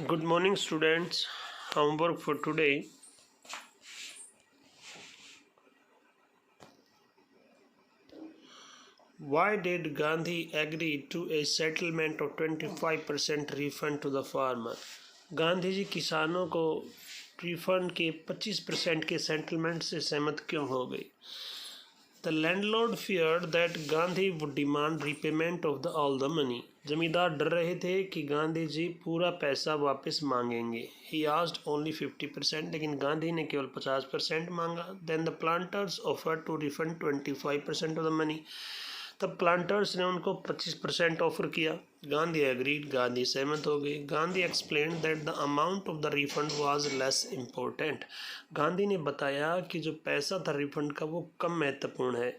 Good morning, students. Homework for today. Why did Gandhi agree to a settlement of 25% refund to the farmer? Gandhi ji किसानों को refund के 25% के settlement से सहमत क्यों हो गए? The landlord feared that Gandhi would demand repayment of all the money. जमींदार डर रहे थे कि गांधी जी पूरा पैसा वापस मांगेंगे. He asked only 50%, लेकिन गांधी ने केवल 50% मांगा. Then the planters offered to refund 25% of the money. तब प्लांटर्स ने उनको 25% ऑफर किया. गांधी एग्रीड, गांधी सहमत हो गए. Gandhi explained that the amount of the refund was less important. Gandhi ने बताया कि जो पैसा था रिफंड का वो कम महत्वपूर्ण है.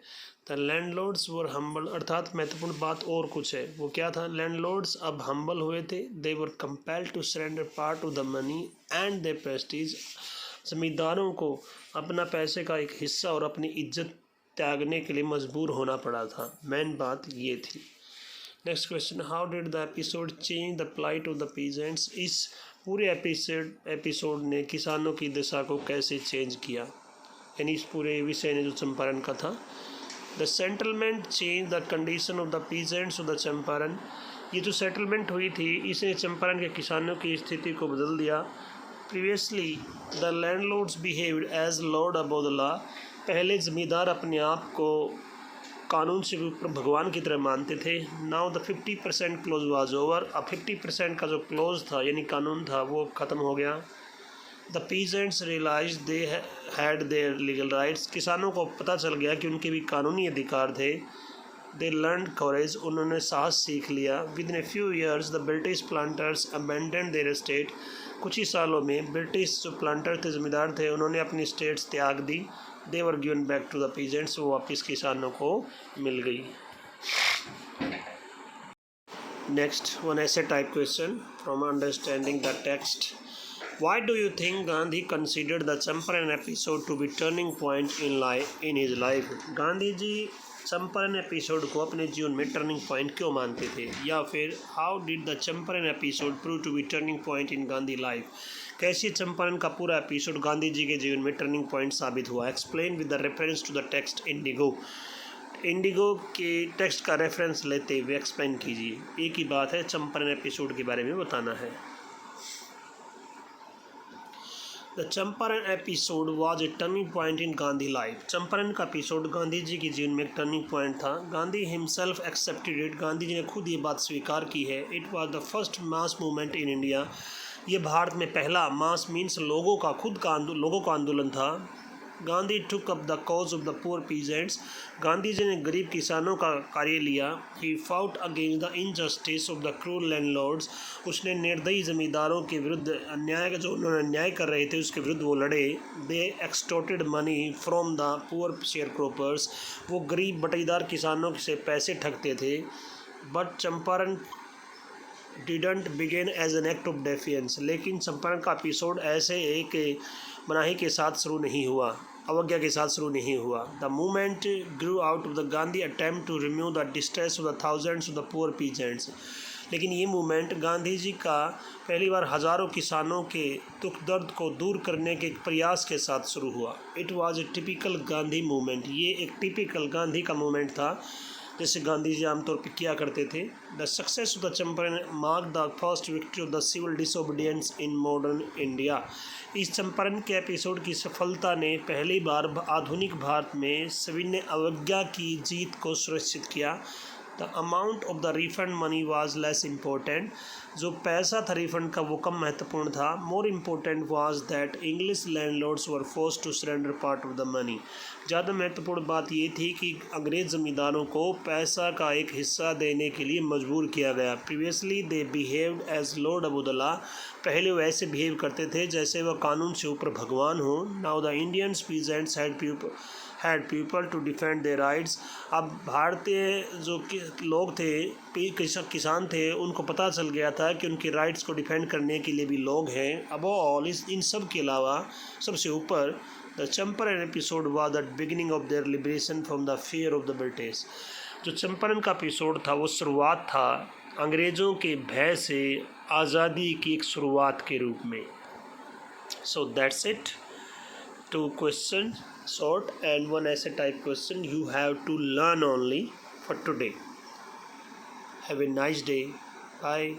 द लैंडलॉर्ड्स वर हम्बल, अर्थात महत्वपूर्ण बात और कुछ है. वो क्या था? लैंडलॉर्ड्स अब हम्बल हुए थे. They were compelled to surrender part of the money and their prestige. जमींदारों को अपना पैसे का एक हिस्सा और अपनी इज्जत त्यागने के लिए मजबूर होना पड़ा था. मेन बात ये थी. Next question, how did the episode change the plight of the peasants? इस पूरे एपिसोड ने किसानों की दशा को कैसे चेंज किया? यानी इस पूरे विषय ने जो चंपारण का था. The settlement change the condition of the peasants of the Champaran. ये जो सेटलमेंट हुई थी इसने चंपारण के किसानों की स्थिति को बदल दिया. Previously the landlords behaved as lord above the law. पहले ज़मींदार अपने आप को कानून से ऊपर भगवान की तरह मानते थे. Now the 50% close was over. अब 50% का जो क्लोज था यानी कानून था वो ख़त्म हो गया. The peasants realise they had their legal rights. किसानों को पता चल गया कि उनके भी कानूनी अधिकार थे. They learn courage. उन्होंने साहस सीख लिया. Within a few years the British planters abandon their state. कुछ ही सालों में ब्रिटिश जो प्लांटर थे, ज़मींदार थे, उन्होंने अपनी स्टेट्स त्याग दी. They were given back to the peasants. वो वापस किसानों को मिल गई. Next, one essay type question from understanding the text. Why do you think Gandhi considered the Champaran episode to be turning point in his life? Gandhi ji Champaran episode को अपने जीवन में टर्निंग पॉइंट क्यों मानते थे? या फिर how did the Champaran episode prove to be turning point in Gandhi life? कैसे चंपारण का पूरा एपिसोड गांधी जी के जीवन में टर्निंग पॉइंट साबित हुआ? Explain with the reference to the text Indigo. Indigo के टेक्स्ट का रेफरेंस लेते हुए एक्सप्लेन कीजिए. एक ही बात है, चंपारण एपिसोड के बारे में बताना है. The Champaran episode was a turning point in Gandhi life. Champaran का एपिसोड गांधी जी के जीवन में एक टर्निंग पॉइंट था. Gandhi himself accepted it. Gandhi ji ने खुद ये बात स्वीकार की है. It was the first mass movement in India. ये भारत में पहला मास मीन्स लोगों का आंदोलन था. Gandhi took up the cause of the poor peasants. Gandhi ji ने गरीब किसानों का कार्य लिया. He fought against the injustice of the cruel landlords. उसने निर्दयी जमींदारों के विरुद्ध अन्याय, जो उन्होंने अन्याय कर रहे थे उसके विरुद्ध वो लड़े. They extorted money from the poor sharecroppers. वो गरीब बटाईदार किसानों से पैसे ठगते थे. But Champaran didn't begin as an act of defiance. लेकिन चंपारण का एपिसोड ऐसे एक मनाही के साथ शुरू नहीं हुआ, अवज्ञा के साथ शुरू नहीं हुआ. The movement grew out of the Gandhi attempt to remove the distress of the thousands of the poor peasants. लेकिन ये मूवमेंट गांधी जी का पहली बार हज़ारों किसानों के दुख दर्द को दूर करने के एक प्रयास के साथ शुरू हुआ. It was a typical Gandhi movement. ये एक टिपिकल गांधी का मूवमेंट था, जैसे गांधी जी आमतौर पर किया करते थे. The success of the Champaran mark the first victory of the civil disobedience in modern India. इस चंपारण के एपिसोड की सफलता ने पहली बार आधुनिक भारत में सविनय अवज्ञा की जीत को सुनिश्चित किया. The amount of the refund money was less important. जो पैसा था रिफंड का वो कम महत्वपूर्ण था. More important was that English landlords were forced to surrender part of the money. ज़्यादा महत्वपूर्ण बात ये थी कि अंग्रेज़ ज़मींदारों को पैसा का एक हिस्सा देने के लिए मजबूर किया गया. Previously they behaved as lord above the law. पहले वो ऐसे बिहेव करते थे जैसे वह कानून से ऊपर भगवान हो. Now the Indians peasants had people to defend their rights. अब भारतीय जो लोग थे, किसान थे, उनको पता चल गया था कि उनके राइट्स को डिफेंड करने के लिए भी लोग हैं. अब ऑल इन सब के अलावा सबसे ऊपर the Champaran episode was the beginning of their liberation from the fear of the British. जो चंपारण का एपिसोड था वो शुरुआत था अंग्रेज़ों के भय से आज़ादी की एक शुरुआत के रूप में. So that's it. 2 questions, short and 1 essay type question you have to learn only for today. Have a nice day. Bye.